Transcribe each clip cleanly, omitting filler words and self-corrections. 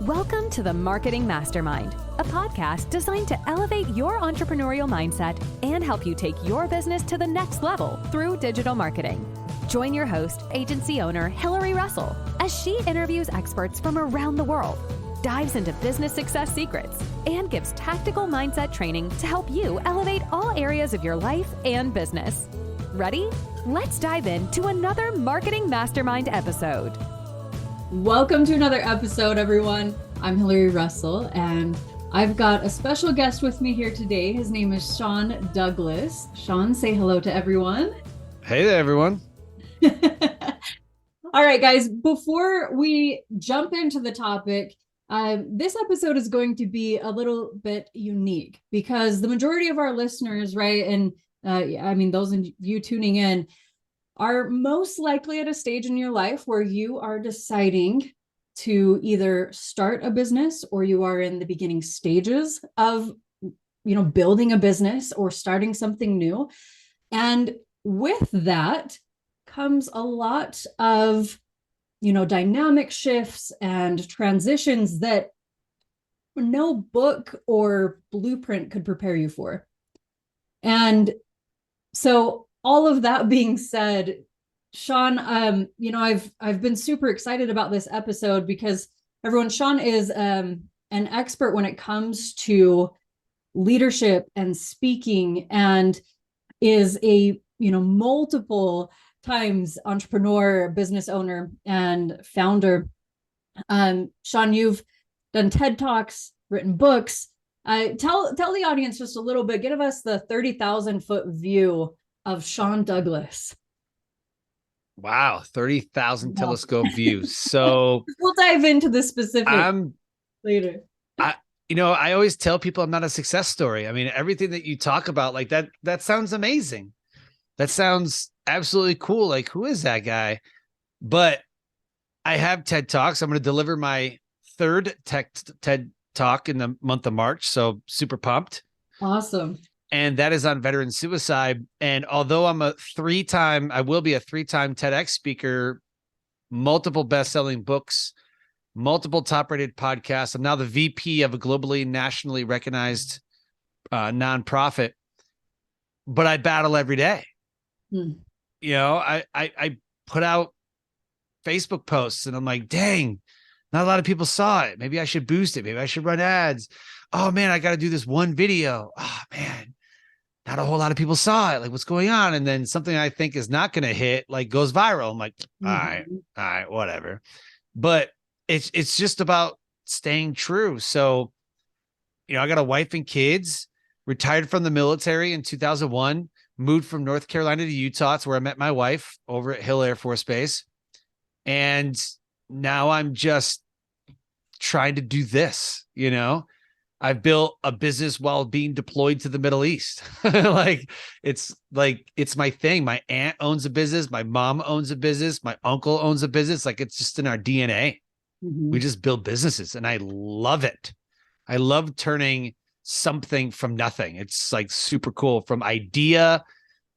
Welcome to the Marketing Mastermind, a podcast designed to elevate your entrepreneurial mindset and help you take your business to the next level through digital marketing. Join your host, agency owner Hillary Russell, as she interviews experts from around the world, dives into business success secrets, and gives tactical mindset training to help you elevate all areas of your life and business. Ready? Let's dive into another Marketing Mastermind episode. Welcome to another episode, everyone. I'm Hillary Russell, and I've got a special guest with me here today. His name is Sean Douglas. Sean, say hello to everyone. Hey there, everyone. All right, guys, before we jump into the topic, this episode is going to be a little bit unique because the majority of our listeners, right, and those of you tuning in, are most likely at a stage in your life where you are deciding to either start a business or you are in the beginning stages of, building a business or starting something new. And with that comes a lot of, dynamic shifts and transitions that no book or blueprint could prepare you for. And so all of that being said, Sean, I've been super excited about this episode because Sean is an expert when it comes to leadership and speaking, and is a multiple times entrepreneur, business owner, and founder. Sean, you've done TED Talks, written books. Tell the audience just a little bit. Give us the 30,000-foot view of Sean Douglas. Wow, 30,000 telescope views. So we'll dive into the specifics later. I always tell people I'm not a success story. I mean, everything that you talk about, like that sounds amazing. That sounds absolutely cool. Like, who is that guy? But I have TED Talks. I'm going to deliver my third TED Talk in the month of March. So super pumped. Awesome. And that is on veteran suicide. And although I'm I will be a 3-time TEDx speaker, multiple best-selling books, multiple top-rated podcasts. I'm now the VP of a globally, nationally recognized nonprofit, but I battle every day. I put out Facebook posts and I'm like, dang, not a lot of people saw it. Maybe I should boost it. Maybe I should run ads. Oh man, I got to do this one video. Oh man, not a whole lot of people saw it. Like, what's going on? And then something I think is not going to hit, like, goes viral. I'm like, all right, whatever. But it's just about staying true. So, I got a wife and kids, retired from the military in 2001, moved from North Carolina to Utah. It's where I met my wife, over at Hill Air Force Base. And now I'm just trying to do this, I've built a business while being deployed to the Middle East. It's my thing. My aunt owns a business. My mom owns a business. My uncle owns a business. Like, it's just in our DNA. Mm-hmm. We just build businesses and I love it. I love turning something from nothing. It's like super cool, from idea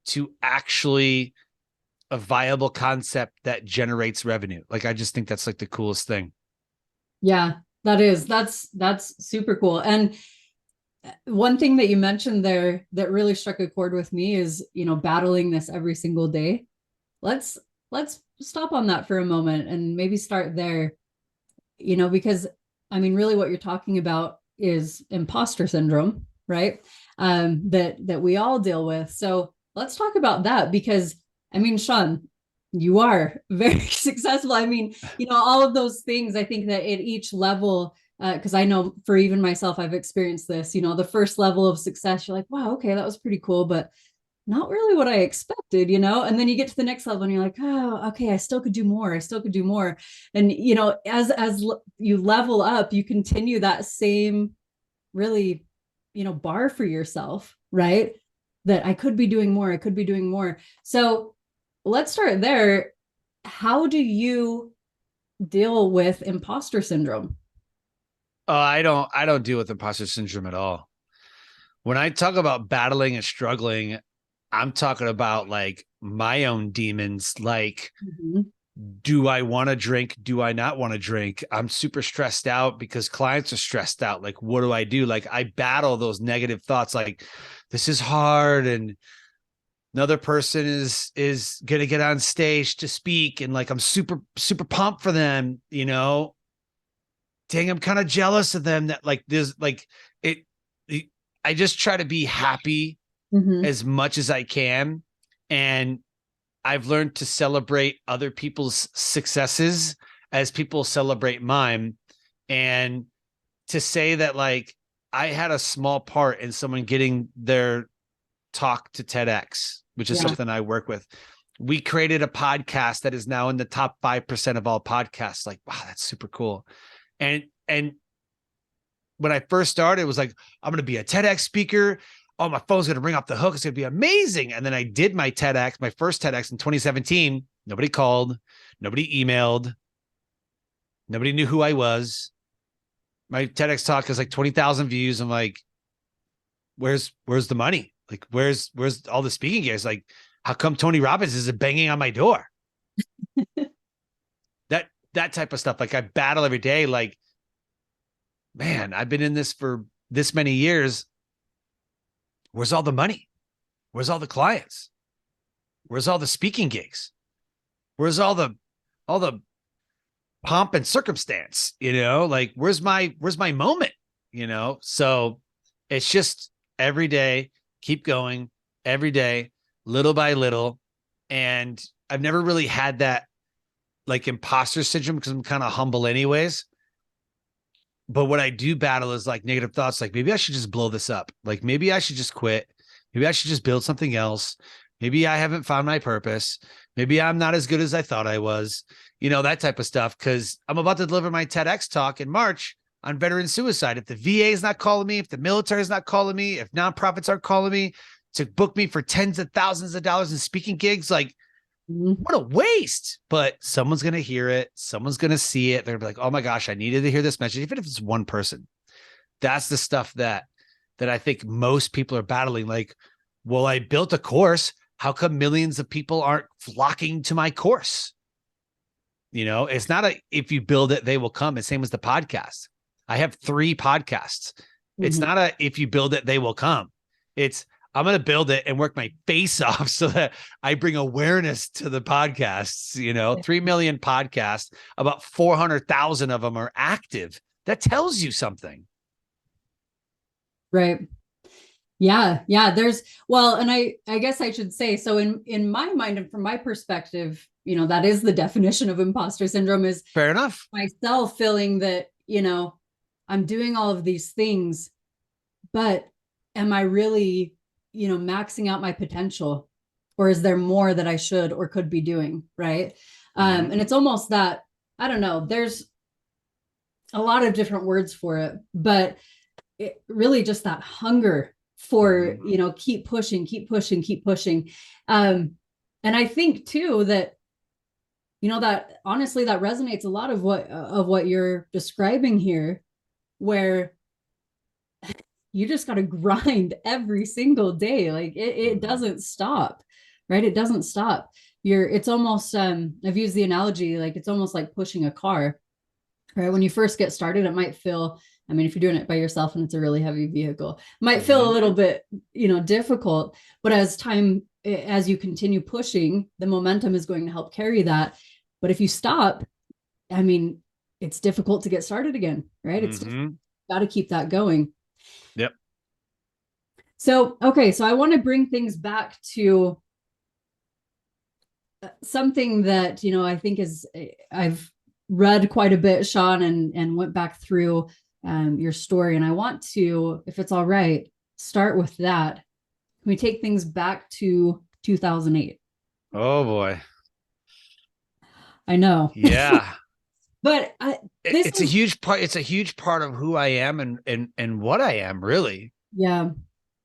to actually a viable concept that generates revenue. Like, I just think that's like the coolest thing. Yeah. That's super cool. And one thing that you mentioned there that really struck a chord with me is, battling this every single day. Let's stop on that for a moment and maybe start there, because really what you're talking about is imposter syndrome, right? That we all deal with. So let's talk about that because, Sean, you are very successful. All of those things, I think that at each level, because I know for even myself, I've experienced this, the first level of success, you're like, wow, okay, that was pretty cool, but not really what I expected, and then you get to the next level and you're like, oh, okay, I still could do more. And, as you level up, you continue that same really, bar for yourself, right? That I could be doing more. So let's start there. How do you deal with imposter syndrome? I don't deal with imposter syndrome at all. When I talk about battling and struggling, I'm talking about like my own demons. Like, do I want to drink? Do I not want to drink? I'm super stressed out because clients are stressed out. Like, what do I do? Like, I battle those negative thoughts. Like, this is hard. And another person is going to get on stage to speak. And like, I'm super, super pumped for them, you know, dang, I'm kind of jealous of them that like, there's like I just try to be happy as much as I can. And I've learned to celebrate other people's successes as people celebrate mine. And to say that like I had a small part in someone getting their talk to TEDx, which is something I work with. We created a podcast that is now in the top 5% of all podcasts. Like, wow, that's super cool. And when I first started, it was like, I'm going to be a TEDx speaker. Oh, my phone's going to ring off the hook. It's going to be amazing. And then I did my TEDx, my first TEDx in 2017. Nobody called, nobody emailed, nobody knew who I was. My TEDx talk has like 20,000 views. I'm like, where's the money? Like, where's all the speaking gigs? Like, how come Tony Robbins is banging on my door? that type of stuff. Like, I battle every day. Like, man, I've been in this for this many years. Where's all the money? Where's all the clients? Where's all the speaking gigs? Where's all the pomp and circumstance? You know, like, where's my moment? You know, so it's just every day, keep going every day, little by little. And I've never really had that like imposter syndrome because I'm kind of humble anyways. But what I do battle is like negative thoughts. Like, maybe I should just blow this up. Like, maybe I should just quit. Maybe I should just build something else. Maybe I haven't found my purpose. Maybe I'm not as good as I thought I was, you know, that type of stuff. Cause I'm about to deliver my TEDx talk in March on veteran suicide. If the VA is not calling me, if the military is not calling me, if nonprofits aren't calling me to book me for tens of thousands of dollars in speaking gigs, like, what a waste. But someone's going to hear it. Someone's going to see it. They're gonna be like, oh my gosh, I needed to hear this message. Even if it's one person, that's the stuff that I think most people are battling. Like, well, I built a course. How come millions of people aren't flocking to my course? You know, it's not if you build it, they will come. It's same as the podcast. I have 3 podcasts. It's not if you build it, they will come. It's, I'm going to build it and work my face off so that I bring awareness to the podcasts. You know, 3 million podcasts, about 400,000 of them are active. That tells you something. Right. Yeah. There's, well, and I guess I should say, so in my mind and from my perspective, you know, that is the definition of imposter syndrome, is fair enough. Myself feeling that, you know, I'm doing all of these things, but am I really, you know, maxing out my potential, or is there more that I should or could be doing? Right. And it's almost that, I don't know, there's a lot of different words for it, but it really just that hunger for, you know, keep pushing. And I think too, that, you know, that honestly, that resonates a lot of what you're describing here, where you just got to grind every single day. Like it doesn't stop, right? It doesn't stop. It's almost, I've used the analogy, like it's almost like pushing a car, right? When you first get started, it might feel, I mean, if you're doing it by yourself and it's a really heavy vehicle, it might feel a little bit, you know, difficult, but as you continue pushing, the momentum is going to help carry that. But if you stop, I mean, it's difficult to get started again, right? It's got to keep that going. Yep. So, okay. So I want to bring things back to something that, you know, I think I've read quite a bit, Sean, and went back through your story. And I want to, if it's all right, start with that. Can we take things back to 2008? Oh boy. I know. Yeah. But it's a huge part. It's a huge part of who I am and what I am, really. Yeah.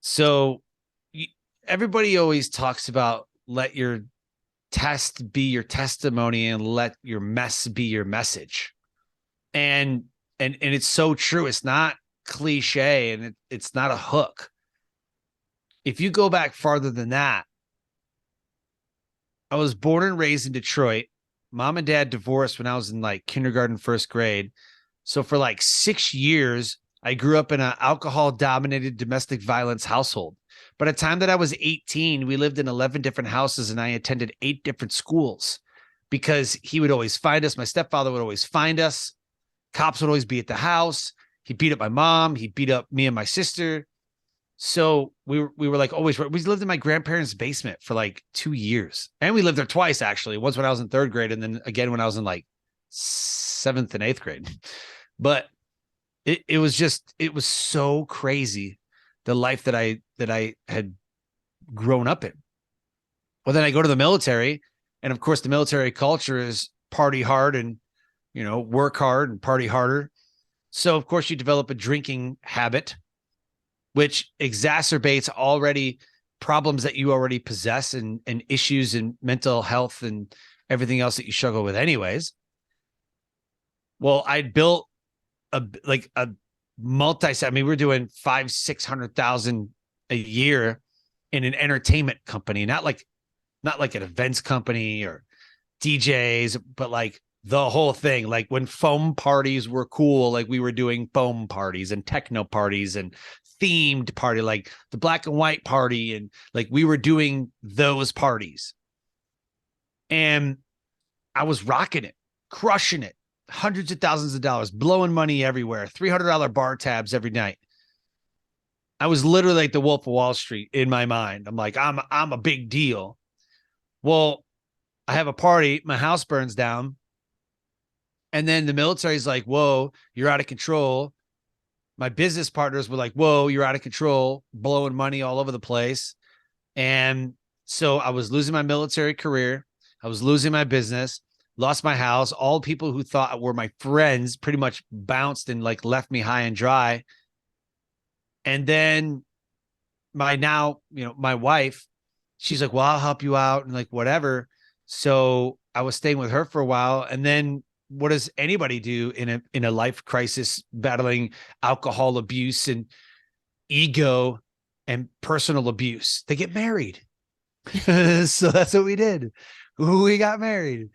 So everybody always talks about let your test be your testimony and let your mess be your message. And it's so true. It's not cliche and it's not a hook. If you go back farther than that, I was born and raised in Detroit. mom and dad divorced when I was in like kindergarten, first grade. So for like 6 years, I grew up in an alcohol dominated domestic violence household. By the time that I was 18, we lived in 11 different houses and I attended 8 different schools because he would always find us. My stepfather would always find us. Cops would always be at the house. He beat up my mom. He beat up me and my sister. So we were like always, we lived in my grandparents' basement for like 2 years. And we lived there twice, actually. Once when I was in 3rd grade and then again when I was in like 7th and 8th grade. But it was so crazy, the life that I had grown up in. Well, then I go to the military, and of course the military culture is party hard and, work hard and party harder. So of course you develop a drinking habit, which exacerbates already problems that you already possess and issues in mental health and everything else that you struggle with anyways. Well, I built a we're doing 500,000-600,000 a year in an entertainment company, not like an events company or DJs, but like the whole thing. Like when foam parties were cool, like we were doing foam parties and techno parties and themed party, like the black and white party. And like we were doing those parties and I was rocking it, crushing it. Hundreds of thousands of dollars, blowing money everywhere, $300 bar tabs every night. I was literally like the Wolf of Wall Street in my mind. I'm like, I'm a big deal. Well, I have a party, my house burns down. And then the military's like, whoa, you're out of control. My business partners were like, whoa, you're out of control, blowing money all over the place. And so I was losing my military career. I was losing my business. Lost my house. All people who thought were my friends pretty much bounced and like left me high and dry. And then my wife, she's like, well, I'll help you out and like whatever. So I was staying with her for a while. And then what does anybody do in a life crisis, battling alcohol abuse and ego and personal abuse? They get married. So that's what we did. We got married.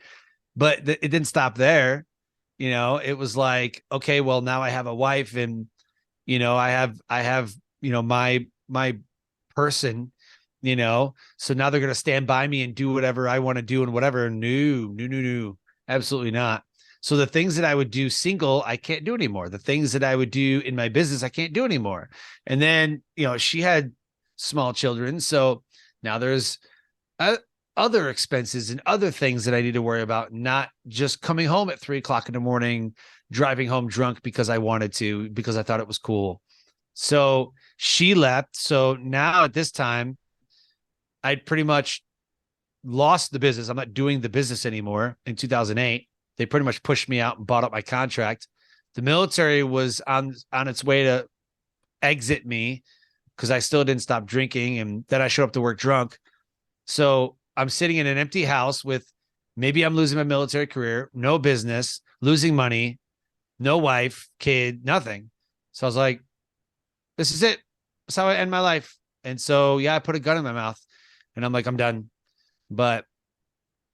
But it didn't stop there. It was like, okay, well, now I have a wife and, I have, my person, so now they're going to stand by me and do whatever I want to do and whatever. No, absolutely not. So the things that I would do single, I can't do anymore. The things that I would do in my business, I can't do anymore. And then, she had small children. So now there's other expenses and other things that I need to worry about, not just coming home at 3:00 in the morning, driving home drunk because I wanted to, because I thought it was cool. So she left. So now at this time, I'd pretty much lost the business. I'm not doing the business anymore. In 2008, they pretty much pushed me out and bought up my contract. The military was on its way to exit me because I still didn't stop drinking. And then I showed up to work drunk. So I'm sitting in an empty house with, maybe I'm losing my military career, no business, losing money, no wife, kid, nothing. So I was like, this is it. That's how I end my life. And so, yeah, I put a gun in my mouth and I'm like, I'm done. But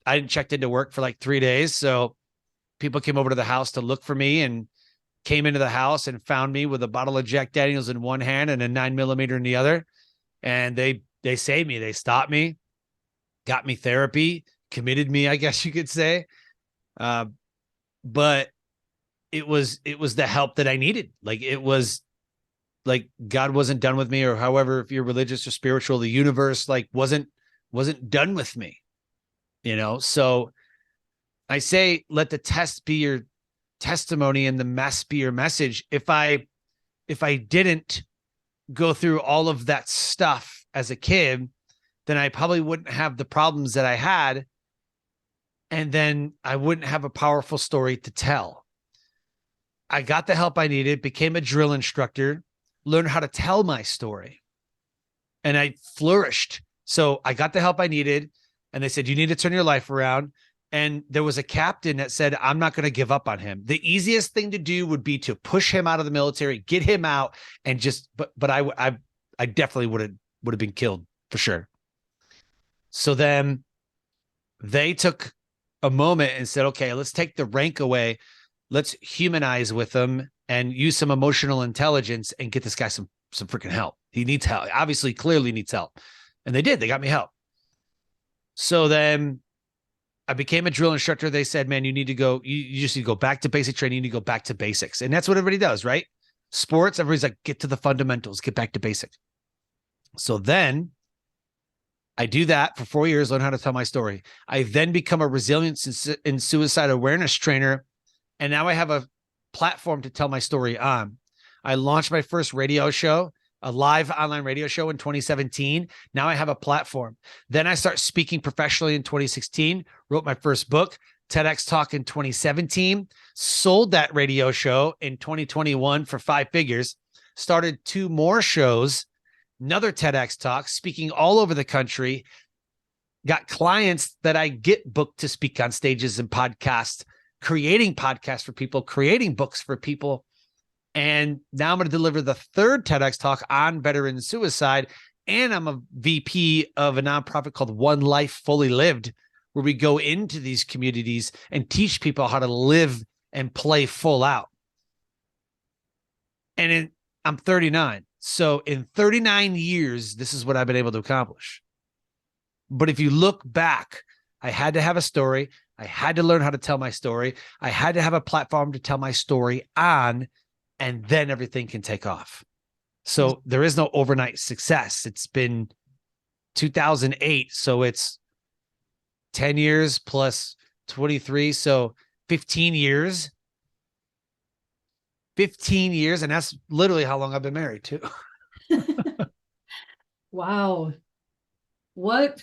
I didn't check into work for like 3 days. So people came over to the house to look for me and came into the house and found me with a bottle of Jack Daniels in one hand and a 9mm in the other. And they saved me. They stopped me, got me therapy, committed me, I guess you could say. But it was the help that I needed. Like, it was like God wasn't done with me, or however, if you're religious or spiritual, the universe like wasn't done with me, So I say, let the test be your testimony and the mess be your message. If I didn't go through all of that stuff as a kid, then I probably wouldn't have the problems that I had. And then I wouldn't have a powerful story to tell. I got the help I needed, became a drill instructor, learned how to tell my story, and I flourished. So I got the help I needed, and they said, you need to turn your life around. And there was a captain that said, I'm not going to give up on him. The easiest thing to do would be to push him out of the military, get him out, and just, but I definitely would have been killed for sure. So then they took a moment and said, okay, let's take the rank away. Let's humanize with them and use some emotional intelligence and get this guy some freaking help. He needs help. Obviously, clearly needs help. And they did. They got me help. So then I became a drill instructor. They said, man, you need to go, you just need to go back to basic training. You need to go back to basics. And that's what everybody does, right? Sports, everybody's like, get to the fundamentals, get back to basic. So then I do that for 4 years, learn how to tell my story. I then become a resilience and suicide awareness trainer. And now I have a platform to tell my story on. I launched my first radio show, a live online radio show in 2017. Now I have a platform. Then I start speaking professionally in 2016, wrote my first book, TEDx Talk in 2017, sold that radio show in 2021 for 5 figures, started 2 more shows, another TEDx Talk, speaking all over the country, got clients that I get booked to speak on stages and podcasts, creating podcasts for people, creating books for people. And now I'm going to deliver the 3rd TEDx Talk on veteran suicide. And I'm a VP of a nonprofit called One Life Fully Lived, where we go into these communities and teach people how to live and play full out. And I'm 39. So in 39 years, this is what I've been able to accomplish. But if you look back, I had to have a story. I had to learn how to tell my story. I had to have a platform to tell my story on, and then everything can take off. So there is no overnight success. It's been 2008. So it's 10 years plus 23. So 15 years. 15 years. And that's literally how long I've been married too. Wow. What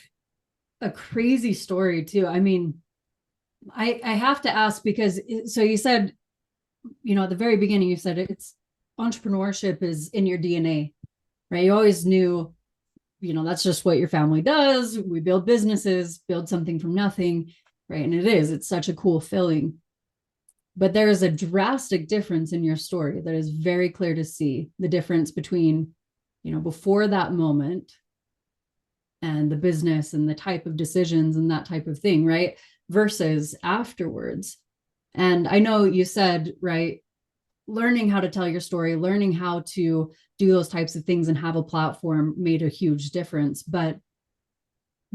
a crazy story too. I mean, I have to ask because, so you said, at the very beginning, you said it's entrepreneurship is in your DNA, right? You always knew, that's just what your family does. We build businesses, build something from nothing, right? And it's such a cool feeling. But there is a drastic difference in your story that is very clear to see the difference between, before that moment and the business and the type of decisions and that type of thing, right? Versus afterwards. And I know you said, right, learning how to tell your story, learning how to do those types of things and have a platform made a huge difference. But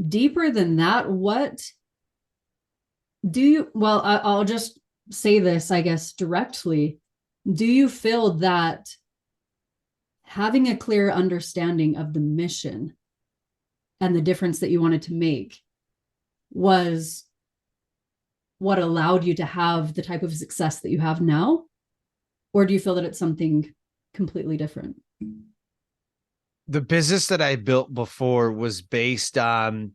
deeper than that, what do you, well, I'll just say this, I guess, directly. Do you feel that having a clear understanding of the mission and the difference that you wanted to make was what allowed you to have the type of success that you have now? Or do you feel that it's something completely different? The business that I built before was based on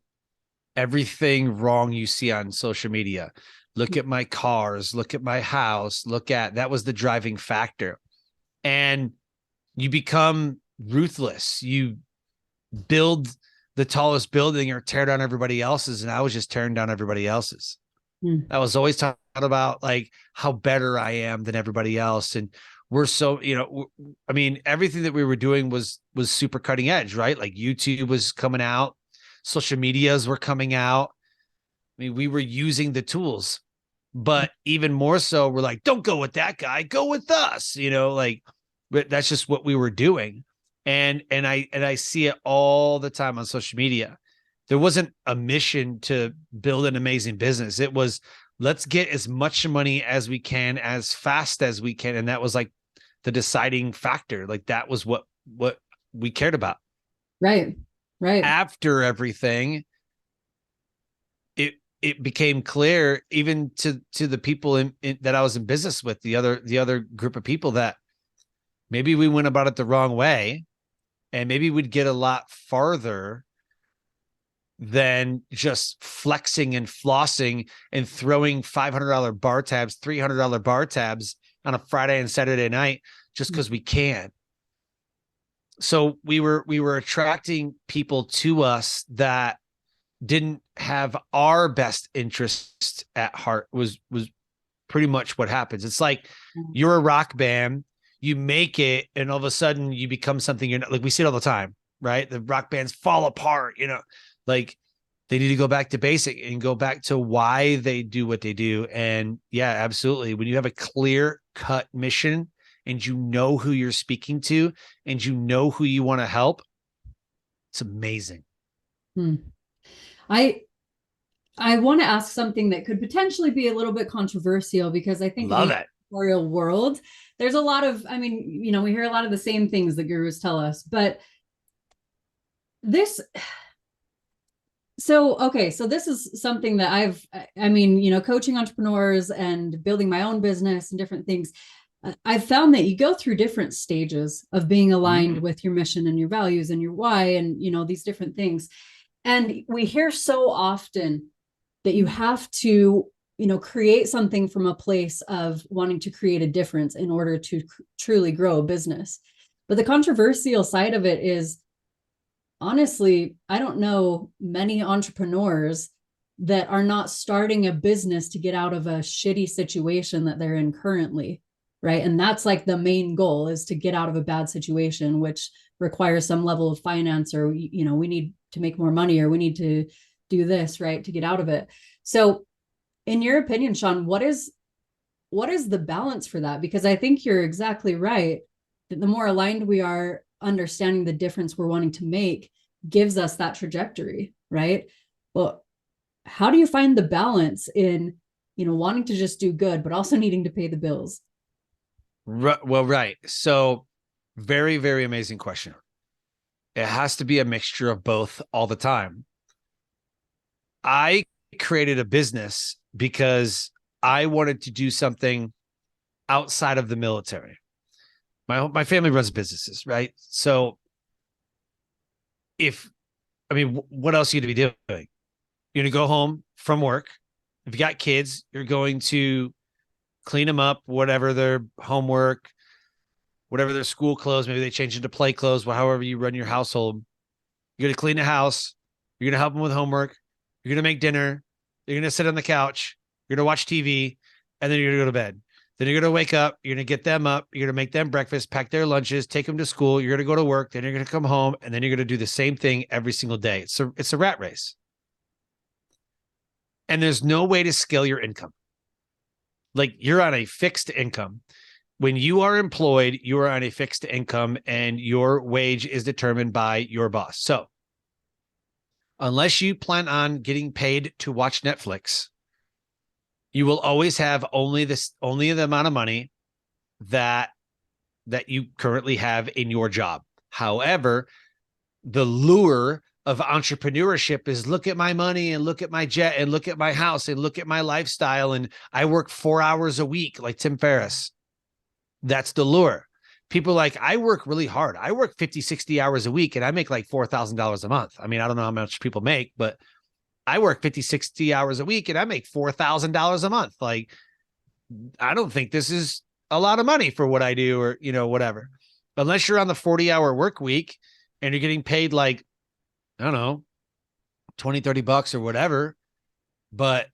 everything wrong you see on social media. Look at my cars, look at my house, that was the driving factor. And you become ruthless. You build the tallest building or tear down everybody else's. And I was just tearing down everybody else's. I was always talking about like how better I am than everybody else. And we're so, everything that we were doing was super cutting edge, right? Like YouTube was coming out, social medias were coming out. I mean, we were using the tools, but even more so, we're like, don't go with that guy, go with us, that's just what we were doing. And I see it all the time on social media. There wasn't a mission to build an amazing business. It was, let's get as much money as we can, as fast as we can. And that was like the deciding factor. Like that was what we cared about. Right. After everything, it became clear, even to the people that I was in business with, the other group of people, that maybe we went about it the wrong way, and maybe we'd get a lot farther than just flexing and flossing and throwing $500 bar tabs, $300 bar tabs on a Friday and Saturday night just because we can. So we were attracting people to us that didn't have our best interest at heart, was pretty much what happens. It's like you're a rock band, you make it, and all of a sudden you become something you're not. Like we see it all the time, right? The rock bands fall apart, like They need to go back to basic and go back to why they do what they do. And yeah, absolutely. When you have a clear cut mission and you know who you're speaking to and you know who you want to help, it's amazing. I want to ask something that could potentially be a little bit controversial, because I think Love in the it. entrepreneurial world, there's a lot of, I mean, you know, we hear a lot of the same things that gurus tell us, but so this is something that I mean, you know, coaching entrepreneurs and building my own business and different things. I've found that you go through different stages of being aligned with your mission and your values and your why, and, you know, these different things. And we hear so often that you have to, you know, create something from a place of wanting to create a difference in order to truly grow a business. But the controversial side of it is, honestly, I don't know many entrepreneurs that are not starting a business to get out of a shitty situation that they're in currently, right? And that's like the main goal, is to get out of a bad situation, which requires some level of finance, or, you know, we need to make more money, or we need to do this, right, to get out of it. So in your opinion, Sean, what is the balance for that? Because I think you're exactly right, that the more aligned we are, understanding the difference we're wanting to make gives us that trajectory, right? Well, how do you find the balance in, you know, wanting to just do good, but also needing to pay the bills? Well, right. So very, very amazing question. It has to be a mixture of both all the time. I created a business because I wanted to do something outside of the military. My family runs businesses, right? So what else are you going to be doing? You're going to go home from work. If you got kids, you're going to clean them up, whatever their homework, whatever their school clothes, maybe they change into play clothes, however you run your household. You're going to clean the house. You're going to help them with homework. You're going to make dinner. You're going to sit on the couch. You're going to watch TV, and then you're going to go to bed. Then you're going to wake up. You're going to get them up. You're going to make them breakfast, pack their lunches, take them to school. You're going to go to work. Then you're going to come home, and then you're going to do the same thing every single day. It's a rat race. And there's no way to scale your income. Like, you're on a fixed income. When you are employed, you are on a fixed income, and your wage is determined by your boss. So unless you plan on getting paid to watch Netflix, you will always have only the amount of money that you currently have in your job. However, the lure of entrepreneurship is, look at my money and look at my jet and look at my house and look at my lifestyle. And I work 4 hours a week like Tim Ferriss. That's the lure. People are like, I work really hard. I work 50, 60 hours a week and I make like $4,000 a month. I mean, I don't know how much people make, but I work 50, 60 hours a week and I make $4,000 a month. Like, I don't think this is a lot of money for what I do, or, you know, whatever. Unless you're on the 40-hour work week and you're getting paid like, I don't know, 20, 30 bucks or whatever. But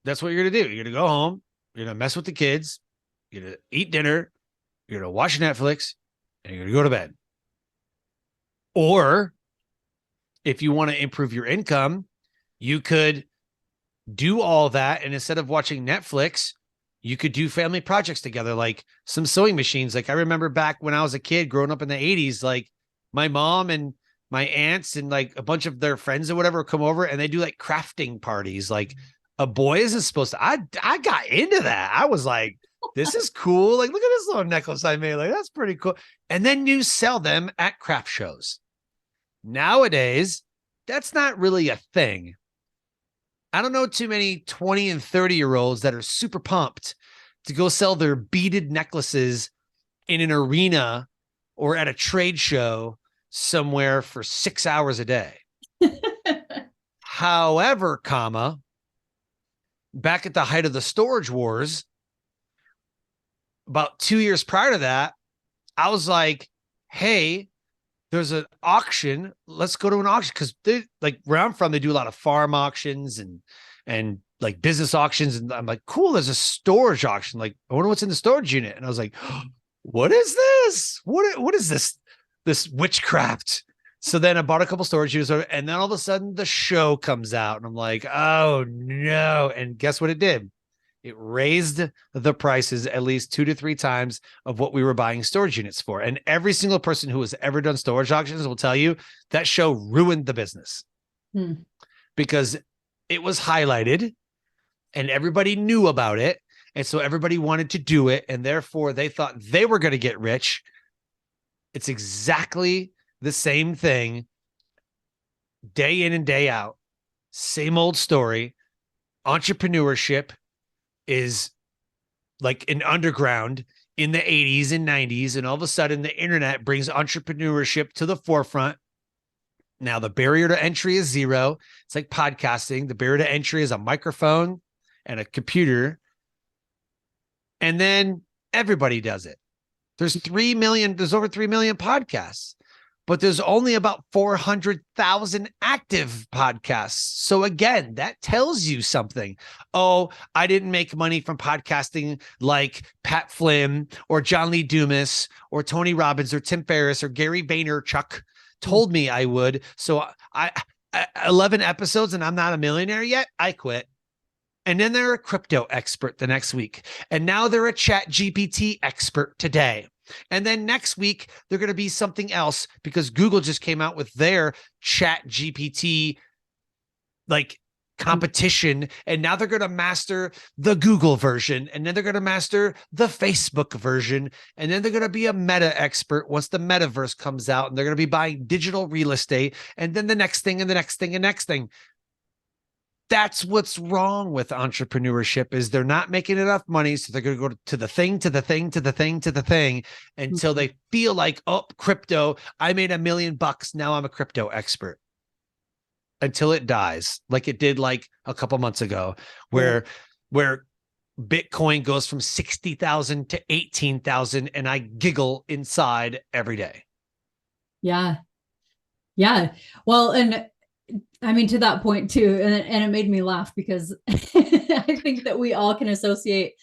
that's what you're going to do. You're going to go home. You're going to mess with the kids. You're going to eat dinner. You're going to watch Netflix, and you're going to go to bed. Or if you want to improve your income, you could do all that. And instead of watching Netflix, you could do family projects together, like some sewing machines. Like, I remember back when I was a kid growing up in the 80s, like my mom and my aunts and like a bunch of their friends or whatever come over, and they do like crafting parties. Like, a boy isn't supposed to, I got into that. I was like, this is cool. Like, look at this little necklace I made. Like, that's pretty cool. And then you sell them at craft shows. Nowadays, that's not really a thing. I don't know too many 20 and 30-year-olds that are super pumped to go sell their beaded necklaces in an arena or at a trade show somewhere for 6 hours a day. However, back at the height of the storage wars, about 2 years prior to that, I was like, hey, there's an auction. Let's go to an auction. Because they, like, where I'm from, they do a lot of farm auctions and like business auctions. And I'm like, cool, there's a storage auction. Like, I wonder what's in the storage unit. And I was like, what is this? What is this witchcraft So then I bought a couple storage units, and then all of a sudden the show comes out, and I'm like, oh no. And guess what it did? It raised the prices at least 2 to 3 times of what we were buying storage units for. And every single person who has ever done storage auctions will tell you that show ruined the business because it was highlighted and everybody knew about it. And so everybody wanted to do it. And therefore they thought they were going to get rich. It's exactly the same thing day in and day out. Same old story. Entrepreneurship is like an underground in the 80s and 90s. And all of a sudden the internet brings entrepreneurship to the forefront. Now the barrier to entry is zero. It's like podcasting. The barrier to entry is a microphone and a computer. And then everybody does it. There's over 3 million podcasts, but there's only about 400,000 active podcasts. So again, that tells you something. Oh, I didn't make money from podcasting like Pat Flynn or John Lee Dumas or Tony Robbins or Tim Ferriss or Gary Vaynerchuk told me I would. So I 11 episodes and I'm not a millionaire yet. I quit. And then they're a crypto expert the next week. And now they're a Chat GPT expert today. And then next week, they're going to be something else because Google just came out with their Chat GPT like competition. And now they're going to master the Google version. And then they're going to master the Facebook version. And then they're going to be a meta expert once the metaverse comes out. And they're going to be buying digital real estate. And then the next thing and the next thing and next thing. That's what's wrong with entrepreneurship is they're not making enough money. So they're going to go to the thing, to the thing, to the thing, to the thing until they feel like, oh, crypto, I made $1 million. Now I'm a crypto expert until it dies. Like it did like a couple months ago where Bitcoin goes from 60,000 to 18,000 and I giggle inside every day. Yeah. Yeah. Well, and I mean, to that point too, and it made me laugh because I think that we all can associate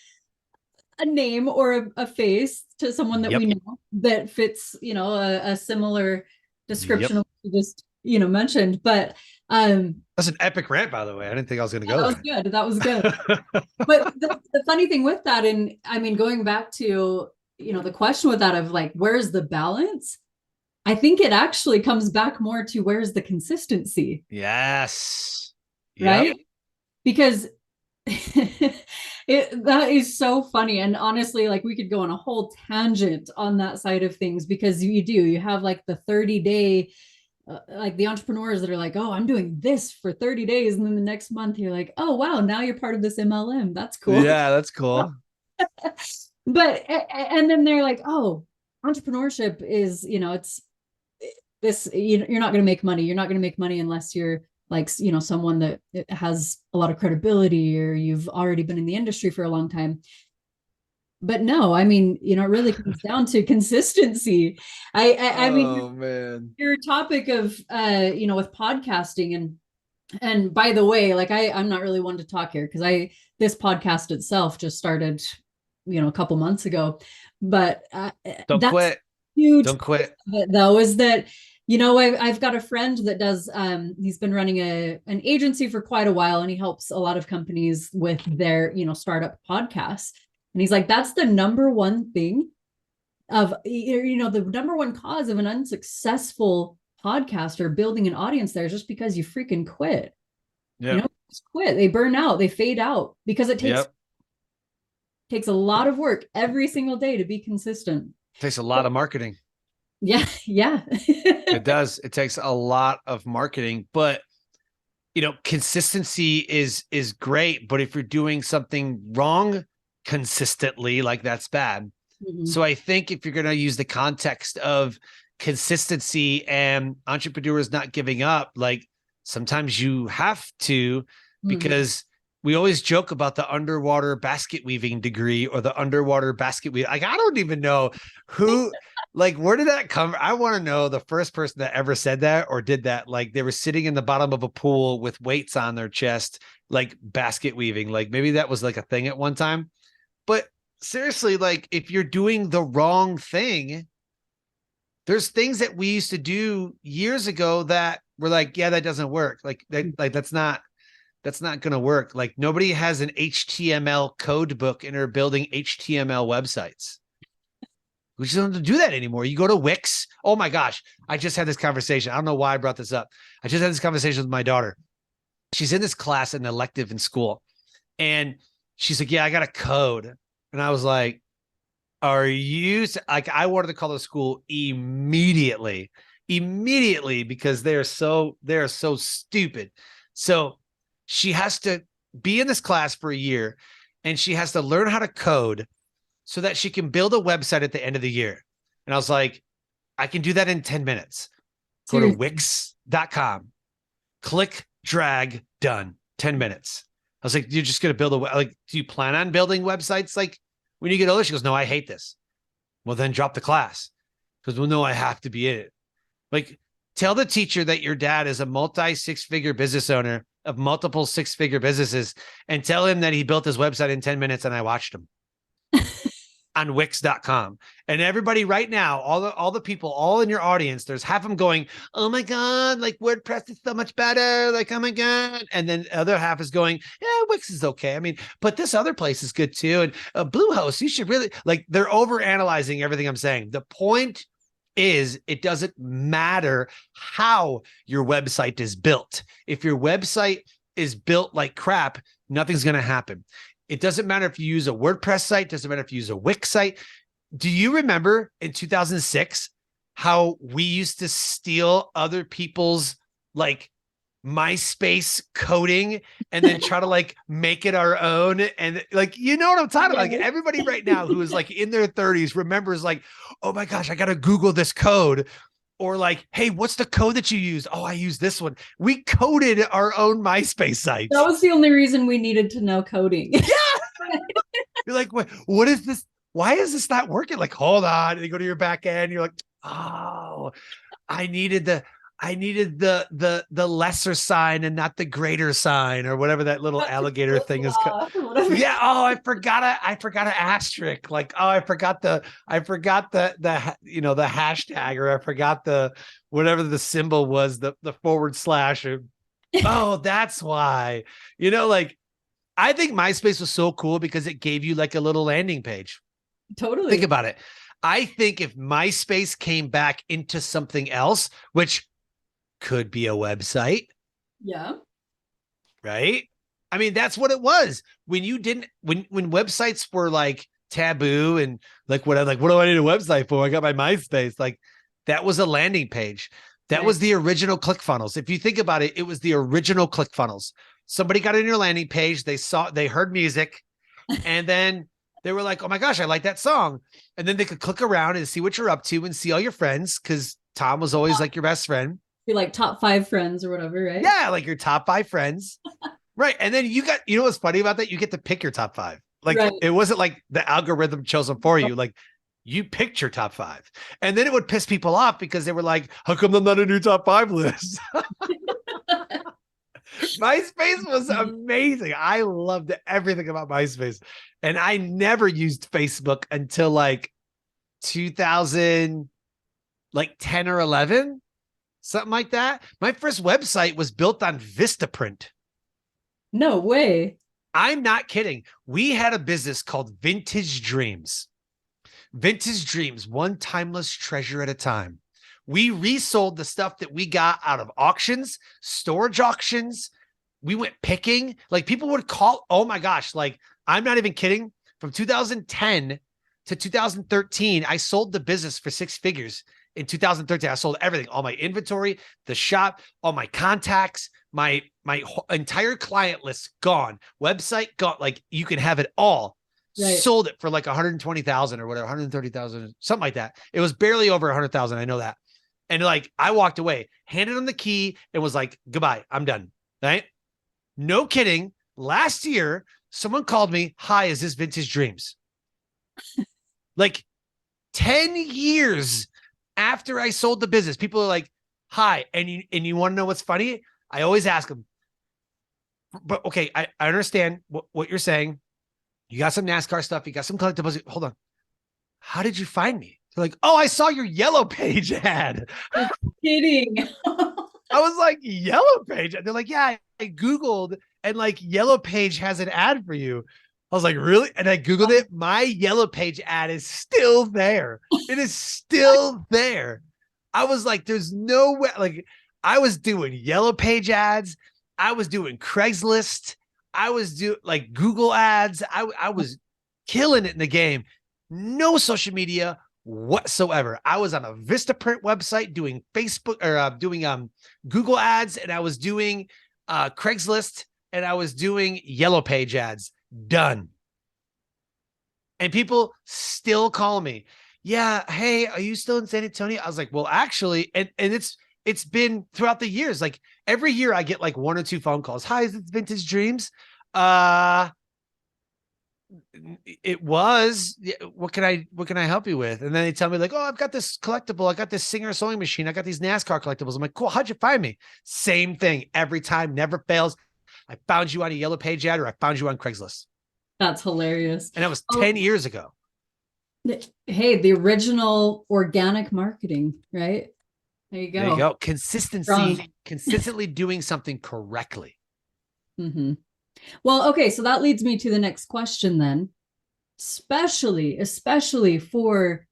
a name or a face to someone that we know that fits, a similar description of what you just, mentioned. But that's an epic rant, by the way. I didn't think I was going to go there. That was good. But the funny thing with that, and I mean, going back to, the question with that of like, where's the balance? I think it actually comes back more to where's the consistency. Yes. Right? Yep. Because that is so funny. And honestly, like we could go on a whole tangent on that side of things because you have like the 30-day, like the entrepreneurs that are like, oh, I'm doing this for 30 days. And then the next month you're like, oh, wow, now you're part of this MLM. That's cool. Yeah, that's cool. But, and then they're like, oh, entrepreneurship is, it's this, you're not going to make money. You're not going to make money unless you're like, someone that has a lot of credibility or you've already been in the industry for a long time. But no, I mean, it really comes down to consistency. I mean, man, your topic of, with podcasting and by the way, like I'm not really one to talk here because this podcast itself just started, a couple months ago, but don't quit. Huge. Don't quit. Though is that, I've got a friend that does, he's been running an agency for quite a while and he helps a lot of companies with their, startup podcasts. And he's like, that's the number one thing of, the number one cause of an unsuccessful podcaster building an audience there is just because you freaking quit. Yeah. Just quit. They burn out, they fade out because it takes a lot of work every single day to be consistent. It takes a lot of marketing. Yeah. It does. It takes a lot of marketing, but consistency is great, but if you're doing something wrong consistently, like that's bad. Mm-hmm. So I think if you're going to use the context of consistency and entrepreneurs not giving up, like sometimes you have to, because we always joke about the underwater basket weaving degree or the underwater basket weave. Like, I don't even know who, like, where did that come? I want to know the first person that ever said that or did that. Like they were sitting in the bottom of a pool with weights on their chest, like basket weaving. Like maybe that was like a thing at one time. But seriously, like if you're doing the wrong thing, there's things that we used to do years ago that we're like, yeah, that doesn't work. Like that's not going to work. Like nobody has an HTML code book and are building HTML websites. We just don't do that anymore. You go to Wix. Oh my gosh. I just had this conversation. I don't know why I brought this up. I just had this conversation with my daughter. She's in this class, an elective in school. And she's like, yeah, I got a code. And I was like, are you like, I wanted to call the school immediately because they're so stupid. So she has to be in this class for a year and she has to learn how to code so that she can build a website at the end of the year. And I was like, I can do that in 10 minutes. Go to wix.com, click, drag, done, 10 minutes. I was like, you're just going to build like, do you plan on building websites? Like when you get older, she goes, no, I hate this. Well, then drop the class. Because, well, no, I have to be in it. Like, tell the teacher that your dad is a multi-six-figure business owner of multiple six-figure businesses and tell him that he built his website in 10 minutes and I watched him on Wix.com. And everybody right now, all the people, all in your audience, there's half of them going, oh my God, like WordPress is so much better. Like, oh my God. And then the other half is going, yeah, Wix is okay. I mean, but this other place is good too. And Bluehost, you should really, like, they're over analyzing everything I'm saying. The point is, it doesn't matter how your website is built. If your website is built like crap, nothing's going to happen. It doesn't matter if you use a WordPress site, doesn't matter if you use a Wix site. Do you remember in 2006 how we used to steal other people's like MySpace coding and then try to like make it our own? And like, you know what I'm talking about? Like everybody right now who is like in their 30s remembers like, oh my gosh, I got to Google this code. Or like, hey, what's the code that you used? Oh, I use this one. We coded our own MySpace site. That was the only reason we needed to know coding. Yeah. You're like, what is this? Why is this not working? Like, hold on. And you go to your back end. You're like, oh, I needed the lesser sign and not the greater sign or whatever that little alligator thing is. Yeah. Oh, I forgot an asterisk. Like, oh, I forgot the the hashtag, or I forgot the whatever the symbol was, the forward slash. Or, oh, that's why. Like, I think MySpace was so cool because it gave you like a little landing page. Totally. Think about it. I think if MySpace came back into something else, which could be a website. Yeah. Right. I mean, that's what it was when websites were like taboo and like, what do I need a website for? I got my MySpace. Like, that was a landing page. That was the original ClickFunnels. If you think about it, it was the original ClickFunnels. Somebody got in your landing page. They heard music and then they were like, oh my gosh, I like that song. And then they could click around and see what you're up to and see all your friends. Cause Tom was always like your best friend. Be like top 5 friends or whatever, right? Yeah, like your top 5 friends. Right. And then you know what's funny about that? You get to pick your top 5. Like, It wasn't like the algorithm chose them for you. Like, you picked your top 5. And then it would piss people off because they were like, how come I'm not a new top 5 list? MySpace was amazing. I loved everything about MySpace. And I never used Facebook until like 2010 or 11. Something like that. My first website was built on Vistaprint. No way. I'm not kidding. We had a business called Vintage Dreams. Vintage Dreams, one timeless treasure at a time. We resold the stuff that we got out of auctions, storage auctions. We went picking. Like, people would call, oh my gosh, like, I'm not even kidding. From 2010 to 2013, I sold the business for 6 figures. In 2013, I sold everything, all my inventory, the shop, all my contacts, my entire client list gone, website gone. Like, you can have it all. Right. Sold it for like 120,000 or whatever, 130,000, something like that. It was barely over 100,000. I know that. And like, I walked away, handed them the key, and was like, goodbye, I'm done. Right? No kidding. Last year, someone called me, hi, is this Vintage Dreams? Like 10 years after I sold the business, people are like, hi. And you want to know what's funny? I always ask them, but okay, I understand what you're saying. You got some NASCAR stuff. You got some collectibles. Hold on. How did you find me? They're like, oh, I saw your Yellow Page ad. Kidding. I was like, Yellow Page? They're like, yeah, I Googled and like Yellow Page has an ad for you. I was like, really? And I Googled it. My Yellow Page ad is still there. It is still there. I was like, there's no way. Like, I was doing Yellow Page ads. I was doing Craigslist. I was doing like Google ads. I was killing it in the game. No social media whatsoever. I was on a Vistaprint website doing Facebook or doing Google ads, and I was doing Craigslist, and I was doing Yellow Page ads. Done. And people still call me. Yeah, hey, are you still in San Antonio? I was like, well, actually, and it's been throughout the years. Like every year I get like 1 or 2 phone calls. Hi, is it Vintage Dreams? It was. What can I help you with? And then they tell me like, oh, I've got this collectible. I got this Singer sewing machine. I got these NASCAR collectibles. I'm like, cool. How'd you find me? Same thing every time, never fails. I found you on a Yellow Page ad, or I found you on Craigslist. That's hilarious. And that was 10 years ago. Hey, the original organic marketing, right? There you go. There you go. Consistency, consistently doing something correctly. Mm-hmm. Well, okay, so that leads me to the next question then. Especially for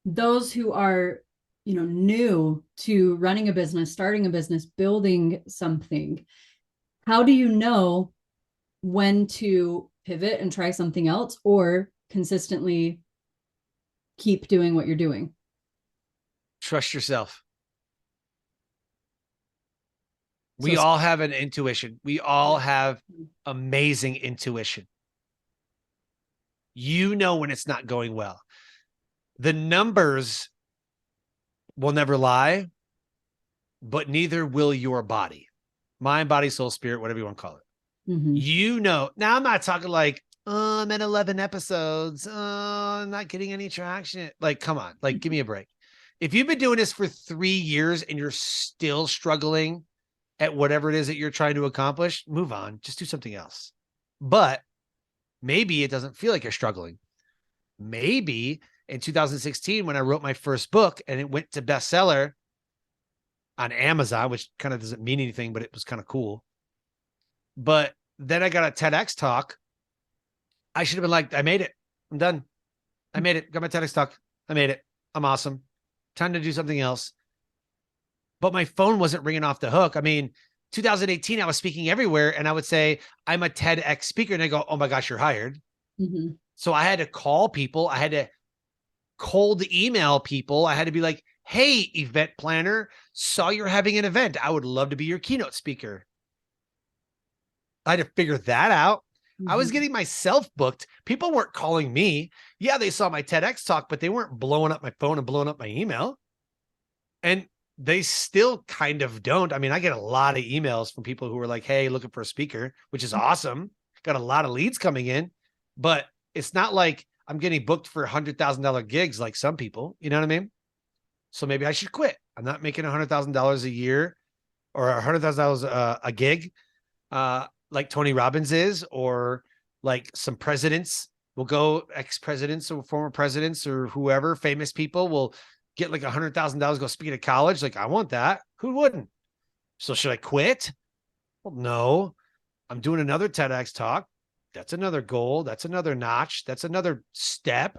those who are, new to running a business, starting a business, building something. How do you know when to pivot and try something else, or consistently keep doing what you're doing? Trust yourself. We all have an intuition. We all have amazing intuition. You know when it's not going well. The numbers will never lie, but neither will your body. Mind, body, soul, spirit, whatever you want to call it. Mm-hmm. You know. Now, I'm not talking like, oh, I'm at 11 episodes. Oh, I'm not getting any traction. Like, come on. Like, give me a break. If you've been doing this for 3 years and you're still struggling at whatever it is that you're trying to accomplish, move on. Just do something else. But maybe it doesn't feel like you're struggling. Maybe in 2016, when I wrote my first book and it went to bestseller on Amazon, which kind of doesn't mean anything, but it was kind of cool. But then I got a TEDx talk. I should have been like, I made it. I'm done. I made it. Got my TEDx talk. I made it. I'm awesome. Time to do something else. But my phone wasn't ringing off the hook. I mean, 2018, I was speaking everywhere, and I would say, I'm a TEDx speaker. And they go, oh my gosh, you're hired. Mm-hmm. So I had to call people. I had to cold email people. I had to be like, hey, event planner, saw you're having an event. I would love to be your keynote speaker. I had to figure that out. Mm-hmm. I was getting myself booked. People weren't calling me. Yeah, they saw my TEDx talk, but they weren't blowing up my phone and blowing up my email. And they still kind of don't. I mean, I get a lot of emails from people who are like, hey, looking for a speaker, which is awesome. Got a lot of leads coming in, but it's not like I'm getting booked for $100,000 gigs like some people, you know what I mean? So maybe I should quit. I'm not making $100,000 a year or $100,000 a gig like Tony Robbins is, or like some presidents will go, ex-presidents or former presidents or whoever, famous people will get like $100,000, go speak at college. Like, I want that. Who wouldn't? So should I quit? Well, no. I'm doing another TEDx talk. That's another goal. That's another notch. That's another step,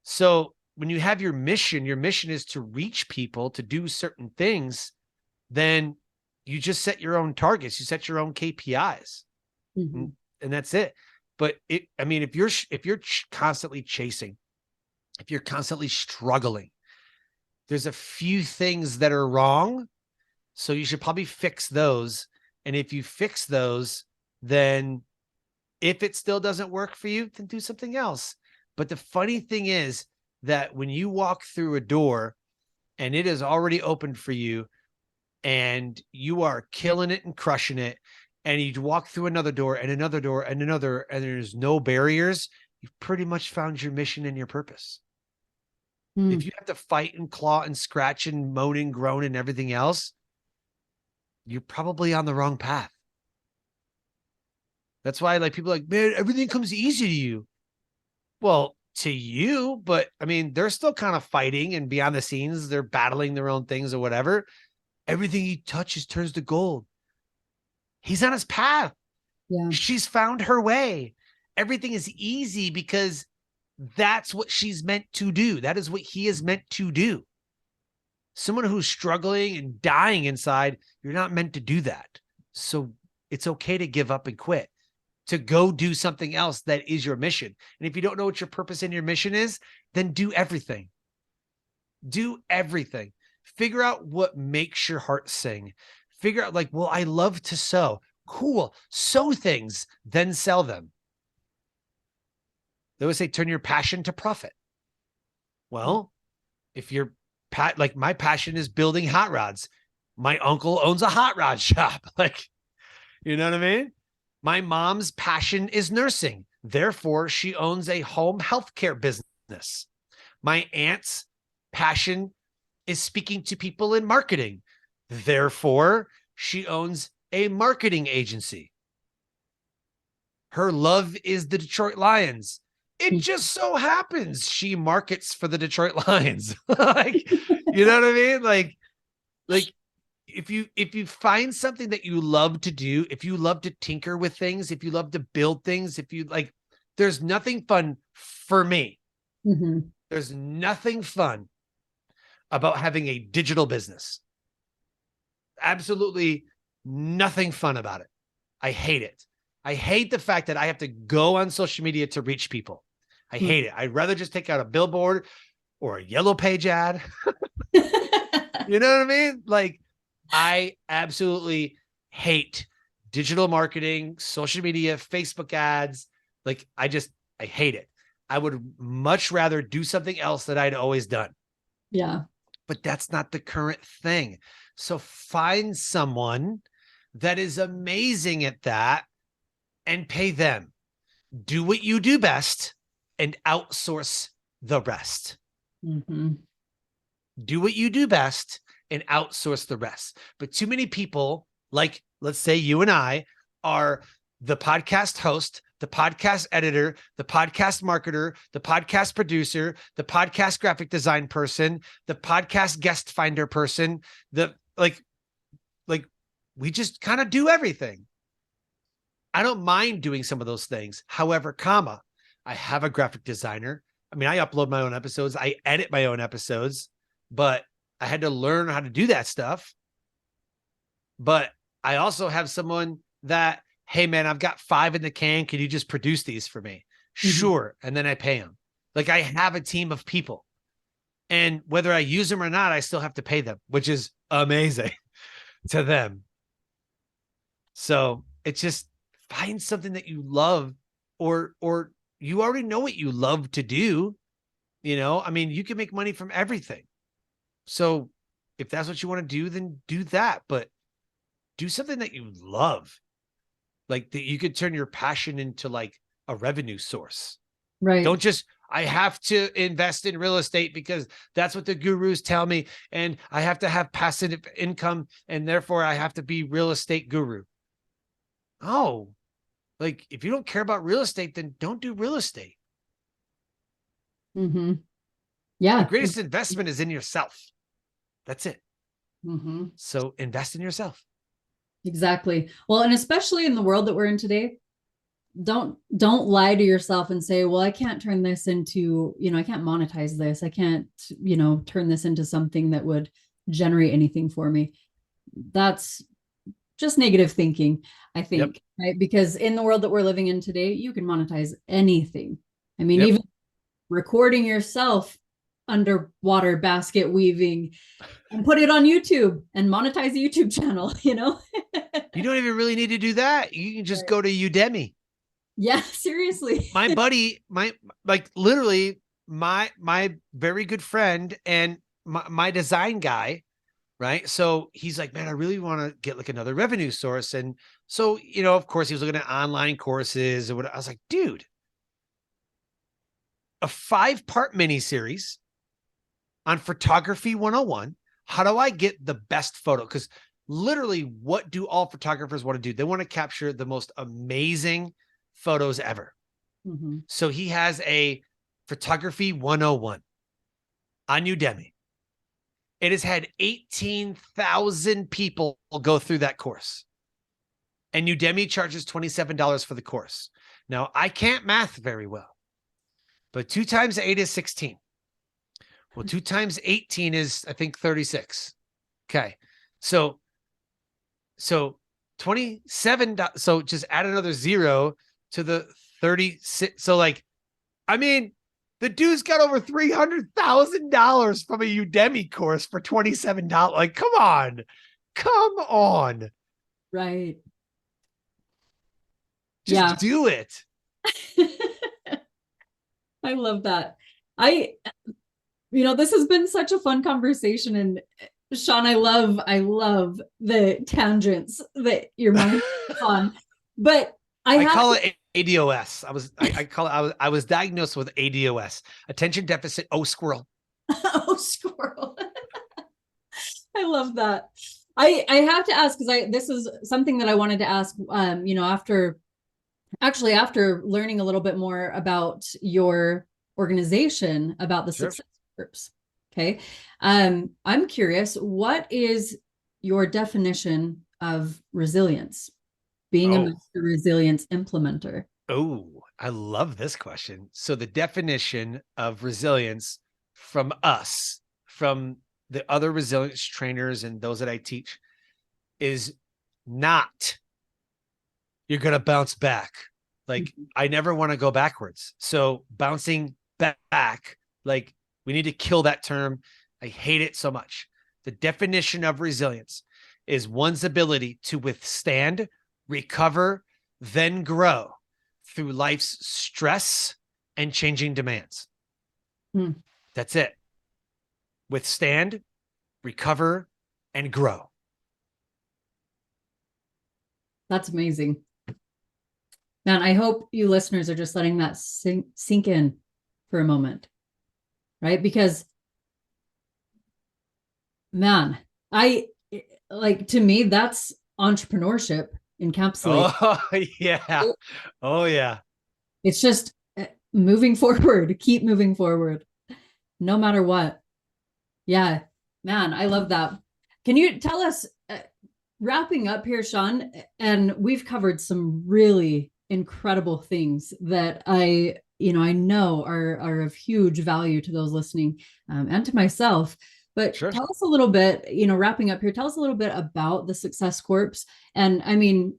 So when you have your mission is to reach people, to do certain things, then you just set your own targets. You set your own KPIs, mm-hmm. and that's it. But if you're constantly chasing, if you're constantly struggling, there's a few things that are wrong. So you should probably fix those. And if you fix those, then if it still doesn't work for you, then do something else. But the funny thing is that when you walk through a door and it is already opened for you and you are killing it and crushing it, and you walk through another door and another door and another, and there's no barriers, you've pretty much found your mission and your purpose. If you have to fight and claw and scratch and moan and groan and everything else, you're probably on the wrong path. That's why like people are like, man, everything comes easy to you. Well, to you, but I mean, they're still kind of fighting, and behind the scenes, they're battling their own things or whatever. Everything he touches turns to gold. He's on his path. Yeah. She's found her way. Everything is easy because that's what she's meant to do. That is what he is meant to do. Someone who's struggling and dying inside, you're not meant to do that. So it's okay to give up and quit, to go do something else that is your mission. And if you don't know what your purpose and your mission is, then do everything. Do everything. Figure out what makes your heart sing. Figure out like, well, I love to sew. Cool. Sew things, then sell them. They always say, turn your passion to profit. Well, if you're like my passion is building hot rods. My uncle owns a hot rod shop. Like, you know what I mean? My mom's passion is nursing. Therefore, she owns a home healthcare business. My aunt's passion is speaking to people in marketing. Therefore, she owns a marketing agency. Her love is the Detroit Lions. It just so happens she markets for the Detroit Lions. Like, you know what I mean? Like if you find something that you love to do, if you love to tinker with things, if you love to build things, if you like, there's nothing fun for me. Mm-hmm. There's nothing fun about having a digital business. Absolutely nothing fun about it. I hate it. I hate the fact that I have to go on social media to reach people. I hate it. I'd rather just take out a billboard or a yellow page ad. You know what I mean? Like, I absolutely hate digital marketing, social media, Facebook ads. Like, I hate it. I would much rather do something else that I'd always done. Yeah. But that's not the current thing. So find someone that is amazing at that and pay them. Do what you do best and outsource the rest. Mm-hmm. Do what you do best and outsource the rest. But too many people, like, let's say you and I, are the podcast host, the podcast editor, the podcast marketer, the podcast producer, the podcast graphic design person, the podcast guest finder person, like we just kind of do everything. I don't mind doing some of those things. However, I have a graphic designer. I mean, I upload my own episodes. I edit my own episodes, but I had to learn how to do that stuff. But I also have someone that, hey man, I've got 5 in the can. Can you just produce these for me? Mm-hmm. Sure. And then I pay them. Like, I have a team of people, and whether I use them or not, I still have to pay them, which is amazing to them. So it's just find something that you love, or you already know what you love to do. You know, I mean, you can make money from everything. So if that's what you want to do, then do that, but do something that you love. Like, that you could turn your passion into like a revenue source. Right. Don't just, I have to invest in real estate because that's what the gurus tell me, and I have to have passive income, and therefore I have to be real estate guru. Oh, like, if you don't care about real estate, then don't do real estate. Mm-hmm. Yeah. The greatest investment is in yourself. That's it. Mm-hmm. So invest in yourself. Exactly. Well, and especially in the world that we're in today, don't lie to yourself and say, well, I can't turn this into, I can't monetize this. I can't, turn this into something that would generate anything for me. That's just negative thinking, I think, right? Because in the world that we're living in today, you can monetize anything. I mean, even recording yourself underwater basket weaving and put it on YouTube and monetize a YouTube channel, You don't even really need to do that. You can just go to Udemy. Yeah, seriously. My buddy, literally my very good friend and my design guy, right? So he's like, man, I really want to get like another revenue source. And so, of course he was looking at online courses and what. I was like, dude, a 5-part miniseries on photography 101. How do I get the best photo? Because literally, what do all photographers want to do? They want to capture the most amazing photos ever. Mm-hmm. So he has a Photography 101 on Udemy. It has had 18,000 people go through that course. And Udemy charges $27 for the course. Now, I can't math very well, but 2 times 8 is 16. Well, 2 times 18 is, I think, 36. Okay. So 27. So just add another 0 to the 36. So like, I mean, the dude's got over $300,000 from a Udemy course for $27. Like, come on. Right. Just do it. I love that. This has been such a fun conversation, and Sean, I love the tangents that your mind is on. But I call it ADOS. I was diagnosed with ADOS, attention deficit. Oh, squirrel. Oh, squirrel. I love that. I have to ask, because this is something that I wanted to ask, after learning a little bit more about your organization, about the Sure. success groups. Okay. I'm curious, what is your definition of resilience? Being a master resilience implementer. Oh, I love this question. So the definition of resilience from us, from the other resilience trainers and those that I teach, is not you're going to bounce back. Like, I never want to go backwards. So bouncing back, like, we need to kill that term. I hate it so much. The definition of resilience is one's ability to withstand, recover, then grow through life's stress and changing demands. That's it. Withstand, recover, and grow. That's amazing. Man, I hope you listeners are just letting that sink in for a moment, right? Because, man, to me, that's entrepreneurship encapsulated. Oh, yeah. Oh, yeah. It's just moving forward, keep moving forward, no matter what. Yeah, man, I love that. Can you tell us, wrapping up here, Sean, and we've covered some really incredible things that I know are of huge value to those listening, and to myself. But Sure. Tell us a little bit, wrapping up here, tell us a little bit about the Success Corps. And I mean,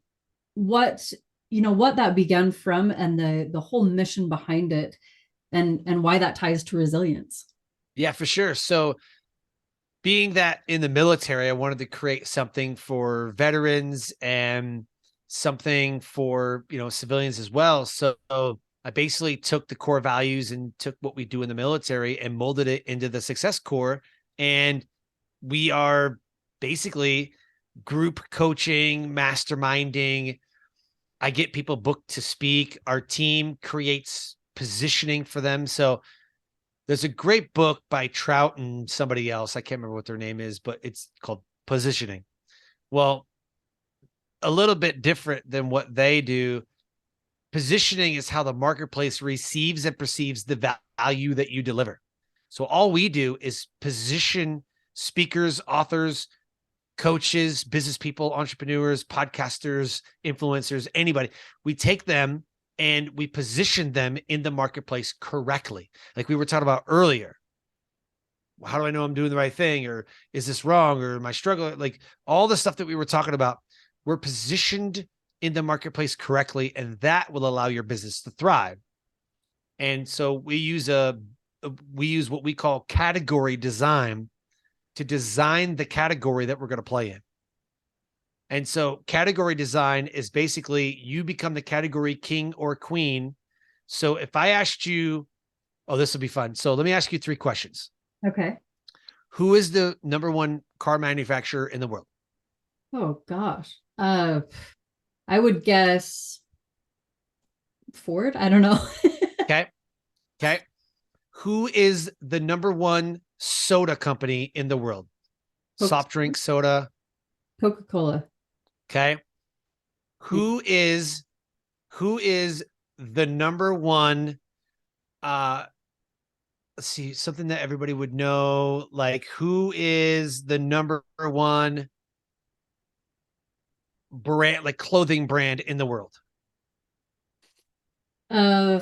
what that began from, and the whole mission behind it, and why that ties to resilience. Yeah, for sure. So being that in the military, I wanted to create something for veterans and something for, civilians as well. So I basically took the core values and took what we do in the military and molded it into the Success Corps. And we are basically group coaching, masterminding. I get people booked to speak. Our team creates positioning for them. So there's a great book by Trout and somebody else. I can't remember what their name is, but it's called Positioning. Well, a little bit different than what they do. Positioning is how the marketplace receives and perceives the value that you deliver. So all we do is position speakers, authors, coaches, business people, entrepreneurs, podcasters, influencers, anybody. We take them and we position them in the marketplace correctly. Like we were talking about earlier. How do I know I'm doing the right thing? Or is this wrong? Or am I struggling? Like all the stuff that we were talking about, we're positioned in the marketplace correctly, and that will allow your business to thrive. And so we use what we call category design to design the category that we're going to play in. And so category design is basically you become the category king or queen. So if I asked you, this will be fun. So let me ask you 3 questions. Okay. Who is the number 1 car manufacturer in the world? Oh gosh. I would guess Ford. I don't know. Okay. Who is the number 1 soda company in the world? Soft drink, soda. Coca-Cola. Okay. Who is the number 1 let's see, something that everybody would know, like who is the number one brand, like clothing brand in the world? Uh,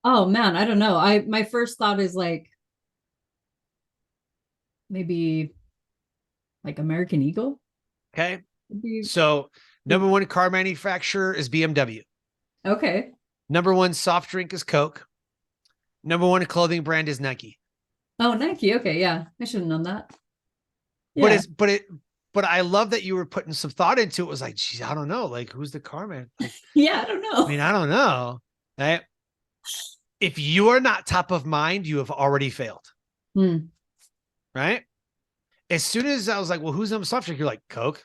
oh man, I don't know. My first thought is like maybe like American Eagle. Okay. Maybe. So number one car manufacturer is BMW. Okay. Number one soft drink is Coke. Number one clothing brand is Nike. Oh, Nike. Okay, yeah. I should have known that. But Yeah. but I love that you were putting some thought into it. It was like, geez, I don't know. Like, who's the car man? Like, Yeah, I don't know. I mean, I don't know. Right? If you are not top of mind, you have already failed. Hmm. Right? As soon as I was like, well, who's number soft drink? You're like, Coke.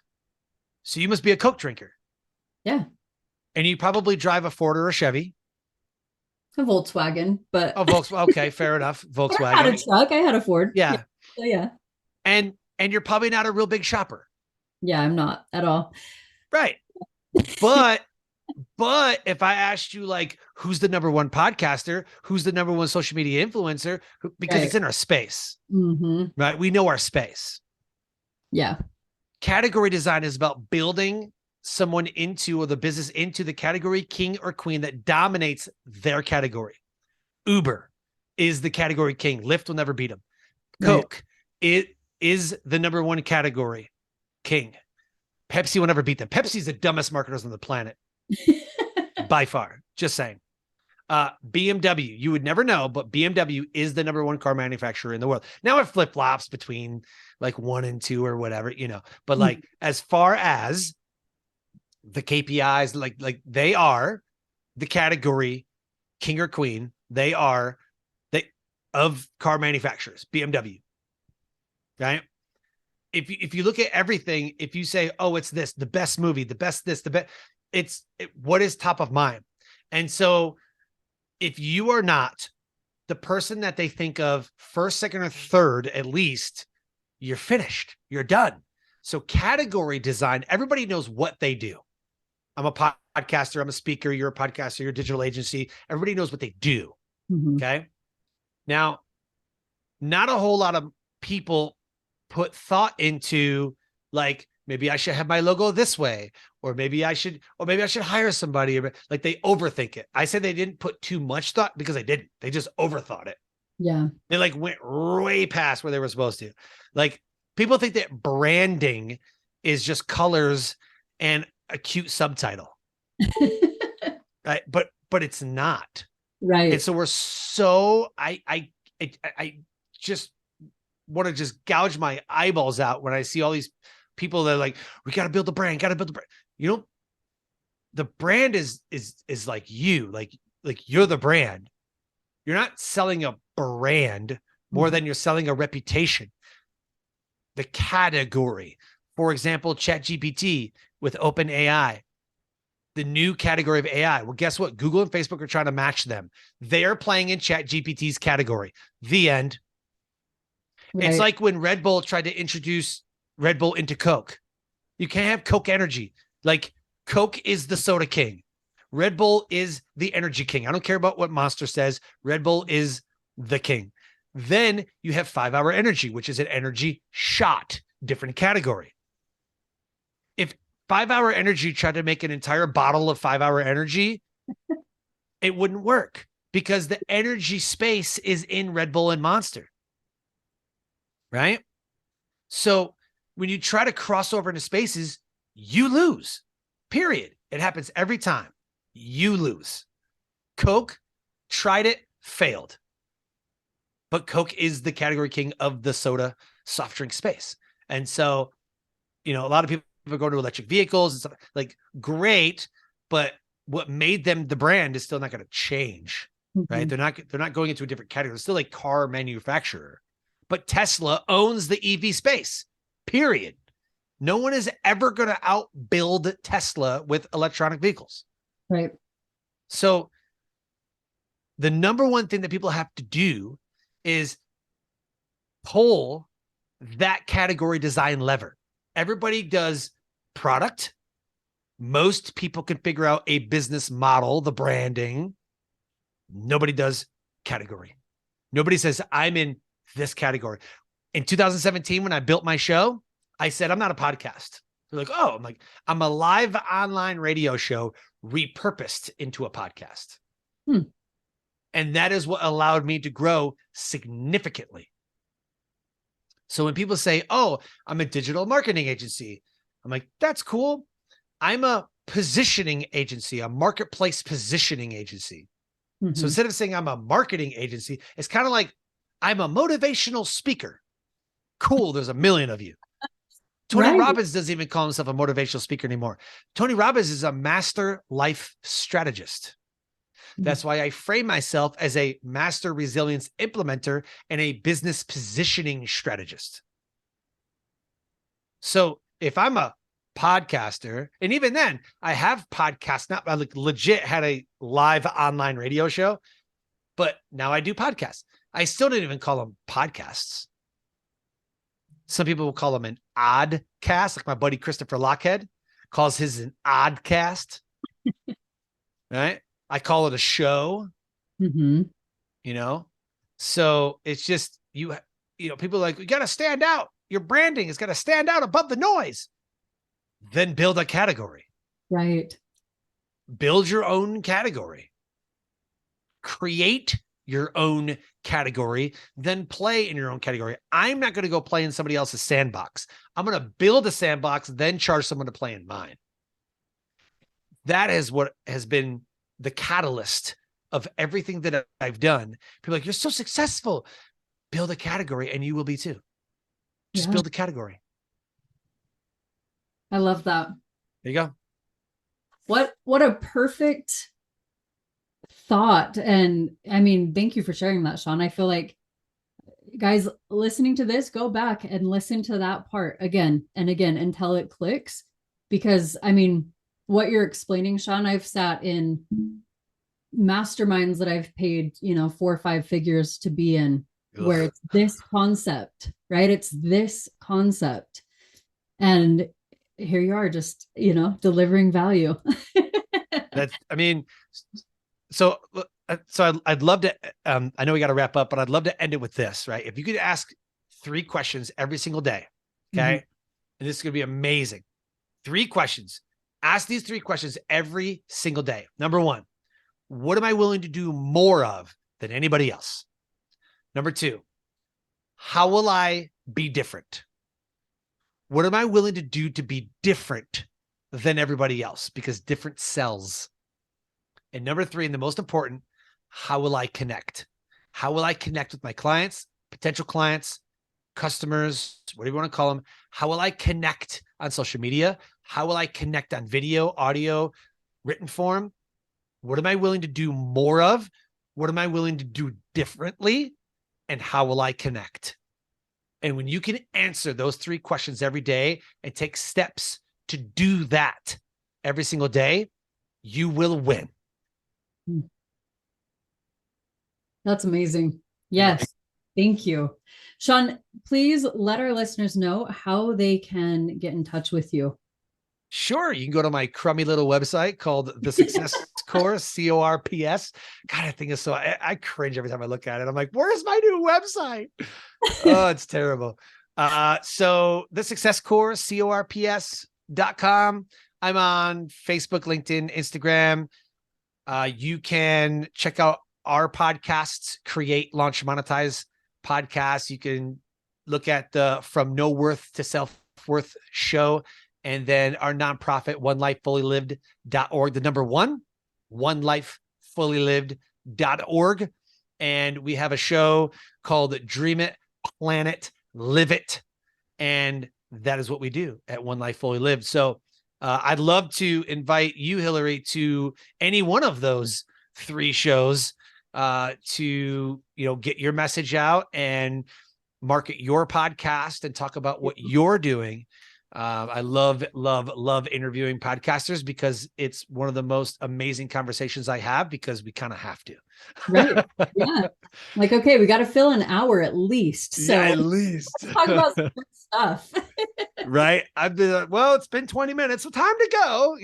So you must be a Coke drinker. Yeah. And you probably drive a Ford or a Chevy. A Volkswagen, but Oh, Volkswagen. Okay, fair enough. I had a Volkswagen. truck. I had a Ford. Yeah. So yeah. And you're probably not a real big shopper. Yeah, I'm not at all. Right. But if I asked you, like, who's the number one podcaster, who's the number one social media influencer, because it's in our space, right? We know our space. Yeah. Category design is about building someone into, or the business into, the category king or queen that dominates their category. Uber is the category king. Lyft will never beat them. Coke, it is the number one category king. Pepsi will never beat them. Pepsi's the dumbest marketers on the planet. By far. Just saying. BMW, you would never know, but BMW is the number one car manufacturer in the world. Now it flip-flops between like 1 and 2 or whatever, you know, but like as far as the KPIs, like they are the category king or queen. They are of car manufacturers, BMW. Right? If you look at everything, if you say, oh, it's this, the best movie, the best this, the best, what is top of mind. And so if you are not the person that they think of first, second, or third, at least, you're finished. You're done. So category design, everybody knows what they do. I'm a podcaster. I'm a speaker. You're a podcaster. You're a digital agency. Everybody knows what they do. Okay. Now, not a whole lot of people put thought into, like, maybe I should have my logo this way, or maybe I should hire somebody. Like, they overthink it. I say they didn't put too much thought because they didn't. They just overthought it. Yeah. They like went way past where they were supposed to. Like, people think that branding is just colors and a cute subtitle. Right? But it's not. Right. And so we're so, I just want to just gouge my eyeballs out when I see all these people that are like, we got to build the brand, you know, the brand is like you, like you're the brand. You're not selling a brand more than you're selling a reputation. The category, for example, ChatGPT with OpenAI, the new category of AI. Well, guess what? Google and Facebook are trying to match them. They're playing in ChatGPT's category. The end. Right. It's like when Red Bull tried to introduce Red Bull into Coke. You can't have Coke Energy. Like, Coke is the soda king. Red Bull is the energy king. I don't care about what Monster says. Red Bull is the king. Then you have 5 Hour Energy, which is an energy shot, different category. If 5 Hour Energy tried to make an entire bottle of 5 Hour Energy, it wouldn't work because the energy space is in Red Bull and Monster. Right? So when you try to cross over into spaces, you lose. Period. It happens every time. You lose. Coke tried it, failed. But Coke is the category king of the soda soft drink space. And so, you know, a lot of people go to electric vehicles and stuff, like, great, but what made them the brand is still not going to change, right? They're not going into a different category. They're still a car manufacturer. But Tesla owns the EV space, period. No one is ever going to outbuild Tesla with electronic vehicles. Right. So the number one thing that people have to do is pull that category design lever. Everybody does product. Most people can figure out a business model, the branding. Nobody does category. Nobody says, I'm in this category. In 2017, when I built my show, I said, I'm not a podcast. They're like, oh, I'm a live online radio show repurposed into a podcast. And that is what allowed me to grow significantly. So when people say, oh, I'm a digital marketing agency, I'm like, that's cool. I'm a positioning agency, a marketplace positioning agency. So instead of saying I'm a marketing agency, it's kind of like I'm a motivational speaker. Cool. There's a million of you. Tony Robbins doesn't even call himself a motivational speaker anymore. Tony Robbins is a master life strategist. That's why I frame myself as a master resilience implementer and a business positioning strategist. So if I'm a podcaster, and even then I have podcasts, not like legit had a live online radio show, but now I do podcasts. I still didn't even call them podcasts. Some people will call them an odd cast, like my buddy Christopher Lockhead calls his an odd cast, right? I call it a show, you know? So it's just, you know, people are like, you got to stand out. Your branding has got to stand out above the noise. Then build a category. Right. Build your own category. Create your own category, then play in your own category. I'm not going to go play in somebody else's sandbox. I'm going to build a sandbox, then charge someone to play in mine. That is what has been the catalyst of everything that I've done. People are like, you're so successful. Build a category and you will be too. Just build a category. I love that. There you go. What a perfect thought. And I mean, thank you for sharing that, Sean. I feel like, guys listening to this, go back and listen to that part again and again until it clicks. Because I mean, what you're explaining, Sean, I've sat in masterminds that I've paid, 4 or 5 figures to be in, where it's this concept, right? It's this concept. And here you are, just, delivering value. So I'd love to, I know we got to wrap up, but I'd love to end it with this, right? If you could ask 3 questions every single day, okay? And this is going to be amazing. 3 questions. Ask these 3 questions every single day. Number 1, what am I willing to do more of than anybody else? Number 2, how will I be different? What am I willing to do to be different than everybody else? Because different sells. And number 3, and the most important, how will I connect? How will I connect with my clients, potential clients, customers, whatever you want to call them? How will I connect on social media? How will I connect on video, audio, written form? What am I willing to do more of? What am I willing to do differently? And how will I connect? And when you can answer those 3 questions every day and take steps to do that every single day, you will win. That's amazing. Yes. Thank you. Sean, please let our listeners know how they can get in touch with you. Sure. You can go to my crummy little website called The Success Course, CORPS. God, I think it's so, I cringe every time I look at it. I'm like, where's my new website? Oh, it's terrible. So The Success Course, CORPS.com. I'm on Facebook, LinkedIn, Instagram. You can check out our podcasts, Create, Launch, Monetize podcast. You can look at the From No Worth to Self-Worth show. And then our nonprofit, onelifefullylived.org, the number 1, onelifefullylived.org. And we have a show called Dream It, Plan It, Live It. And that is what we do at One Life Fully Lived. So I'd love to invite you, Hillary, to any one of those 3 shows to, get your message out and market your podcast and talk about what you're doing. I love interviewing podcasters because it's one of the most amazing conversations I have, because we kind of have to. Right. Yeah. Like, okay, we got to fill an hour at least. So yeah, at least let's talk about some good stuff. Right. I'd be like, well, it's been 20 minutes, so time to go,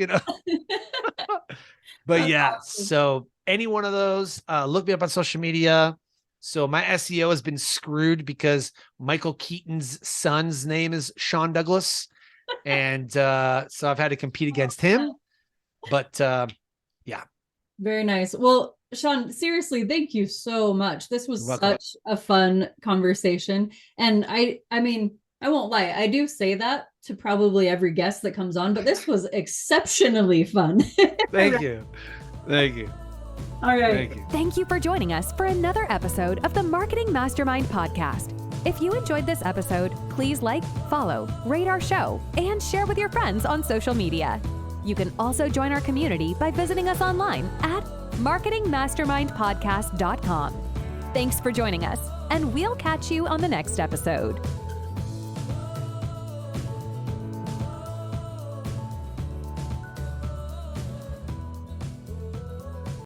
But that's awesome. So any one of those. Look me up on social media. So my SEO has been screwed because Michael Keaton's son's name is Sean Douglas. And so I've had to compete against him. But yeah. Very nice. Well, Sean, seriously, thank you so much. This was You're welcome. such a fun conversation. And I mean, I won't lie. I do say that to probably every guest that comes on, but this was exceptionally fun. Thank you. Thank you. All right. Thank you. Thank you for joining us for another episode of the Marketing Mastermind podcast. If you enjoyed this episode, please like, follow, rate our show, and share with your friends on social media. You can also join our community by visiting us online at marketingmastermindpodcast.com. Thanks for joining us, and we'll catch you on the next episode.